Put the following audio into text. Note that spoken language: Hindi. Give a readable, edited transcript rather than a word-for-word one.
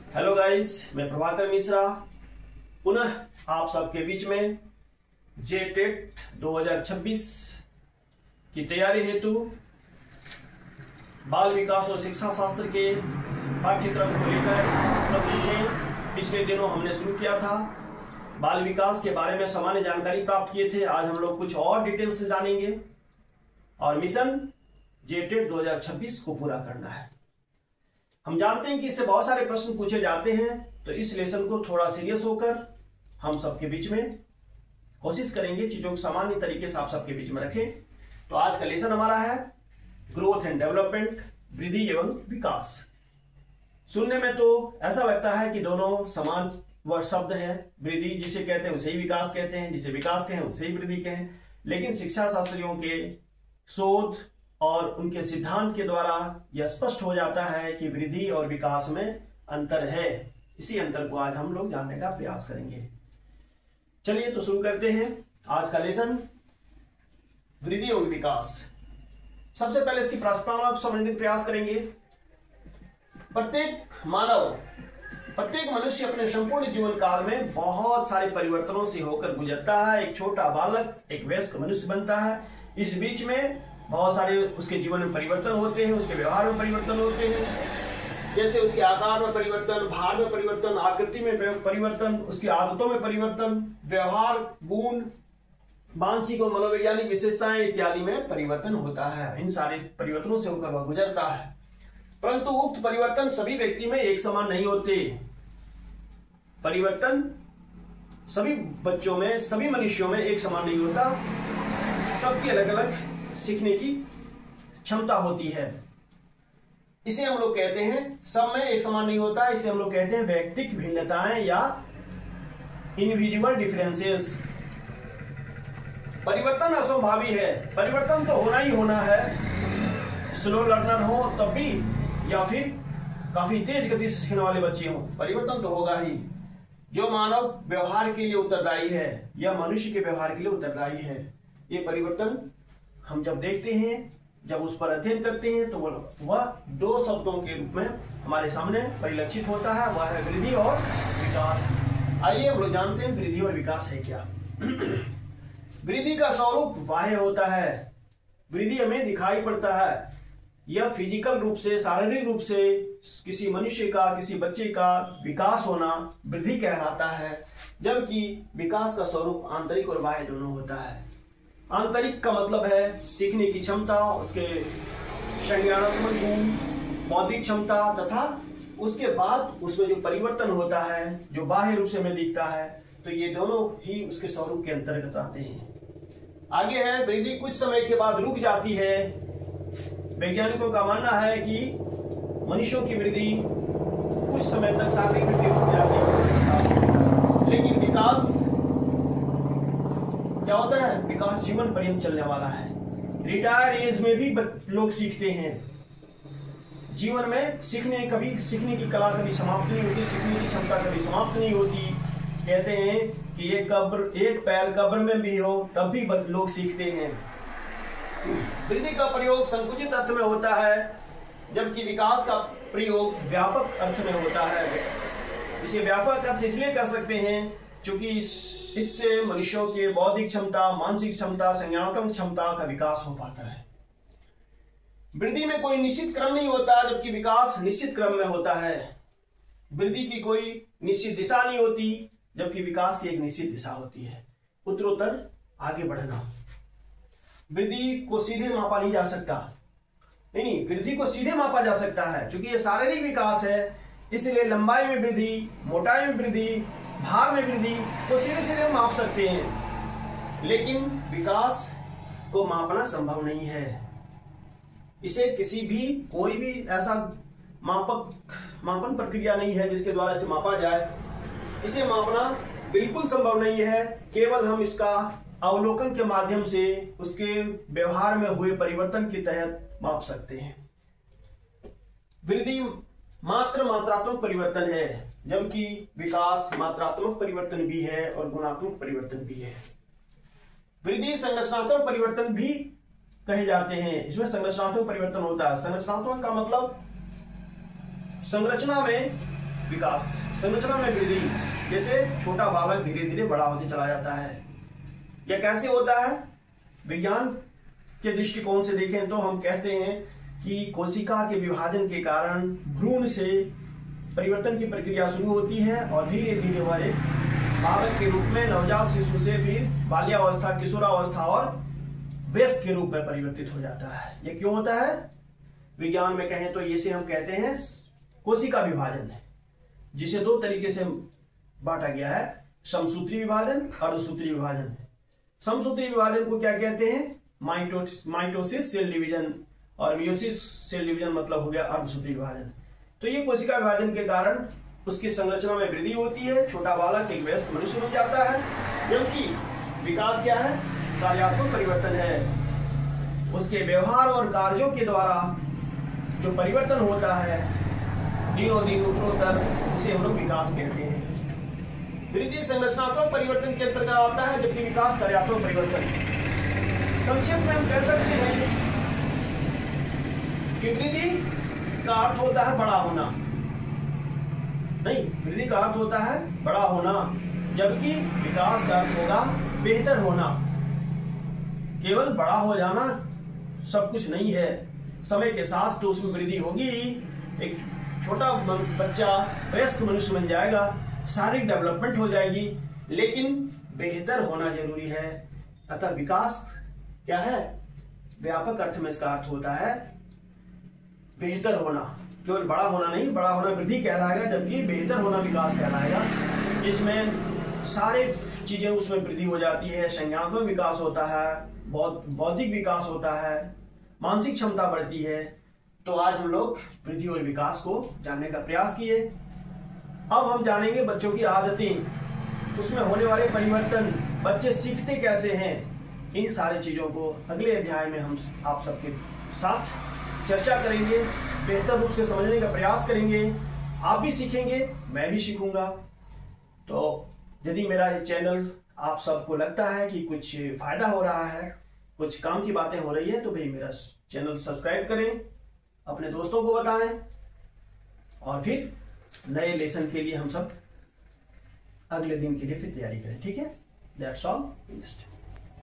हेलो गाइस, मैं प्रभाकर मिश्रा पुनः आप सबके बीच में जेटेट 2026 की तैयारी हेतु बाल विकास और शिक्षा शास्त्र के पाठ्यक्रम को लेकर प्रस्तुत हैं। पिछले दिनों हमने शुरू किया था, बाल विकास के बारे में सामान्य जानकारी प्राप्त किए थे। आज हम लोग कुछ और डिटेल से जानेंगे और मिशन जेटेट 2026 को पूरा करना है। हम जानते हैं कि इससे बहुत सारे प्रश्न पूछे जाते हैं, तो इस लेसन को थोड़ा सीरियस होकर हम सबके बीच में कोशिश करेंगे चीजों को सामान्य तरीके से आप सबके बीच में रखें। तो आज का लेसन हमारा है ग्रोथ एंड डेवलपमेंट, वृद्धि एवं विकास। सुनने में तो ऐसा लगता है कि दोनों समान शब्द है। वृद्धि जिसे कहते हैं उसे ही विकास कहते हैं, जिसे विकास कहें उसे ही वृद्धि कहें। लेकिन शिक्षा शास्त्रियों के शोध और उनके सिद्धांत के द्वारा यह स्पष्ट हो जाता है कि वृद्धि और विकास में अंतर है। इसी अंतर को आज हम लोग जानने का प्रयास करेंगे। चलिए तो शुरू करते हैं आज का लेसन वृद्धि और विकास। सबसे पहले इसकी प्रस्तावना को समझने का प्रयास करेंगे। प्रत्येक मनुष्य अपने संपूर्ण जीवन काल में बहुत सारे परिवर्तनों से होकर गुजरता है। एक छोटा बालक एक वयस्क मनुष्य बनता है। इस बीच में बहुत सारे उसके जीवन में परिवर्तन होते हैं, उसके व्यवहार में परिवर्तन होते हैं। जैसे उसके आकार में परिवर्तन, भार में परिवर्तन, आकृति में परिवर्तन, उसकी आदतों में परिवर्तन, व्यवहार, गुण, मानसिक और मनोवैज्ञानिक विशेषताएं इत्यादि में परिवर्तन होता है। इन सारे परिवर्तनों से होकर वह गुजरता है, परंतु उक्त परिवर्तन सभी व्यक्ति में एक समान नहीं होते। परिवर्तन सभी बच्चों में, सभी मनुष्यों में एक समान नहीं होता। सबकी अलग अलग सीखने की क्षमता होती है। इसे हम लोग कहते हैं, सब में एक समान नहीं होता, इसे हम लोग कहते हैं व्यक्तिक भिन्नताएं या इंडिविजुअल डिफरेंसेस। परिवर्तन असंभावी है, परिवर्तन तो होना ही होना है। स्लो लर्नर हो तब भी या फिर काफी तेज गति से सीखने वाले बच्चे हो, परिवर्तन तो होगा ही। जो मानव व्यवहार के लिए उत्तरदायी है या मनुष्य के व्यवहार के लिए उत्तरदायी है, ये परिवर्तन हम जब देखते हैं, जब उस पर अध्ययन करते हैं, तो वह दो शब्दों के रूप में हमारे सामने परिलक्षित होता है, वह है वृद्धि और विकास। आइए हम लोग जानते हैं वृद्धि और विकास है क्या। वृद्धि का स्वरूप बाह्य होता है। वृद्धि हमें दिखाई पड़ता है। यह फिजिकल रूप से, शारीरिक रूप से किसी मनुष्य का, किसी बच्चे का विकास होना वृद्धि कहलाता है, जबकि विकास का स्वरूप आंतरिक और बाह्य दोनों होता है। आंतरिक का मतलब है सीखने की क्षमता, उसके संज्ञानात्मक गुण, बौद्धिक क्षमता, तथा उसके बाद उसमें जो परिवर्तन होता है, जो बाह्य रूप से हमें दिखता है, तो ये दोनों ही उसके स्वरूप के अंतर्गत आते हैं। आगे है वृद्धि कुछ समय के बाद रुक जाती है। वैज्ञानिकों का मानना है कि मनुष्यों की वृद्धि कुछ समय तक शारीरिक वृद्धि रुक जाती है, लेकिन विकास क्या होता है? विकास जीवन पर्यंत चलने वाला है। रिटायर एज में भी लोग सीखते हैं। जीवन में सीखने की कला कभी समाप्त नहीं होती, सीखने की क्षमता कभी समाप्त नहीं होती। कहते हैं कि एक पैर कब्र में भी हो तब भी लोग सीखते हैं। वृद्धि का प्रयोग संकुचित अर्थ में होता है, जबकि विकास का प्रयोग व्यापक अर्थ में होता है। इसे व्यापक अर्थ इसलिए कर सकते हैं क्योंकि इससे मनुष्यों के बौद्धिक क्षमता, मानसिक क्षमता, संज्ञानात्मक क्षमता का विकास हो पाता है। वृद्धि में कोई निश्चित क्रम नहीं होता, जबकि विकास निश्चित क्रम में होता है। वृद्धि की कोई निश्चित दिशा नहीं होती, जबकि विकास की एक निश्चित दिशा होती है, उत्तरोत्तर आगे बढ़ना। वृद्धि को सीधे मापा नहीं जा सकता। नहीं, वृद्धि को सीधे मापा जा सकता है क्योंकि यह शारीरिक विकास है, इसलिए लंबाई में वृद्धि, मोटाई में वृद्धि, भार में वृद्धि को सीधे सीधे माप सकते हैं, लेकिन विकास को मापना संभव नहीं है। इसे कोई भी ऐसा मापन प्रक्रिया नहीं है जिसके द्वारा इसे मापा जाए। इसे मापना बिल्कुल संभव नहीं है। केवल हम इसका अवलोकन के माध्यम से उसके व्यवहार में हुए परिवर्तन के तहत माप सकते हैं। वृद्धि मात्र मात्रात्मक परिवर्तन है, जबकि विकास मात्रात्मक परिवर्तन भी है और गुणात्मक परिवर्तन भी है। वृद्धि संरचनात्मक परिवर्तन भी कहे जाते हैं। इसमें संरचनात्मक परिवर्तन होता है। संरचनात्मक का मतलब संरचना में विकास, संरचना में वृद्धि। जैसे छोटा बालक धीरे धीरे बड़ा होते चला जाता है। यह कैसे होता है? विज्ञान के दृष्टिकोण से देखें तो हम कहते हैं कि कोशिका के विभाजन के कारण भ्रूण से परिवर्तन की प्रक्रिया शुरू होती है और धीरे धीरे वह एक बालक के रूप में, नवजात शिशु से फिर बाल्यावस्था, किशोरावस्था और वयस्क के रूप में परिवर्तित हो जाता है। यह क्यों होता है? विज्ञान में कहें तो इसे हम कहते हैं कोशिका विभाजन, जिसे दो तरीके से बांटा गया है, समसूत्री विभाजन, अर्धसूत्री विभाजन। समसूत्री विभाजन को क्या कहते हैं? माइटोसिस सेल डिवीजन, और मियोसिस सेल डिवीजन मतलब हो गया अर्धसूत्री विभाजन। तो ये कोशिका विभाजन के कारण उसकी संरचना में वृद्धि होती है, छोटा बालक एक वयस्क मनुष्य बन जाता है। जबकि विकास क्या है? कार्यात्मक परिवर्तन है, उसके व्यवहार और कार्यों के द्वारा जो परिवर्तन होता है दिनों दिन उत्तरोत्तर, उसे हम लोग विकास कहते हैं। वृद्धि संरचनात्मक परिवर्तन के अंतर्गत आता है, जबकि विकास कार्यात्मक परिवर्तन। संक्षेप में हम कह सकते हैं कि वृद्धि का अर्थ होता है बड़ा होना, नहीं, वृद्धि का अर्थ होता है बड़ा होना, जबकि विकास का अर्थ होगा बेहतर होना। केवल बड़ा हो जाना सब कुछ नहीं है, समय के साथ तो उसमें वृद्धि होगी। एक छोटा बच्चा वयस्क मनुष्य बन जाएगा, शारीरिक डेवलपमेंट हो जाएगी, लेकिन बेहतर होना जरूरी है। अतः विकास क्या है? व्यापक अर्थ में इसका अर्थ होता है बेहतर होना, केवल बड़ा होना नहीं। बड़ा होना वृद्धि कहलाएगा, जबकि बेहतर होना विकास कहलाएगा, जिसमें सारे चीजें उसमें वृद्धि हो जाती है। संज्ञानात्मक विकास होता है, बौद्धिक विकास होता है, मानसिक क्षमता बढ़ती है। तो आज हम लोग वृद्धि और विकास को जानने का प्रयास किए। अब हम जानेंगे बच्चों की आदतें, उसमें होने वाले परिवर्तन, बच्चे सीखते कैसे हैं। इन सारी चीजों को अगले अध्याय में हम आप सबके साथ चर्चा करेंगे, बेहतर रूप से समझने का प्रयास करेंगे। आप भी सीखेंगे, मैं भी सीखूंगा। तो यदि मेरा ये चैनल आप सबको लगता है कि कुछ फायदा हो रहा है, कुछ काम की बातें हो रही है, तो भाई मेरा चैनल सब्सक्राइब करें, अपने दोस्तों को बताएं, और फिर नए लेसन के लिए हम सब अगले दिन के लिए फिर तैयारी करें। ठीक है? That's all.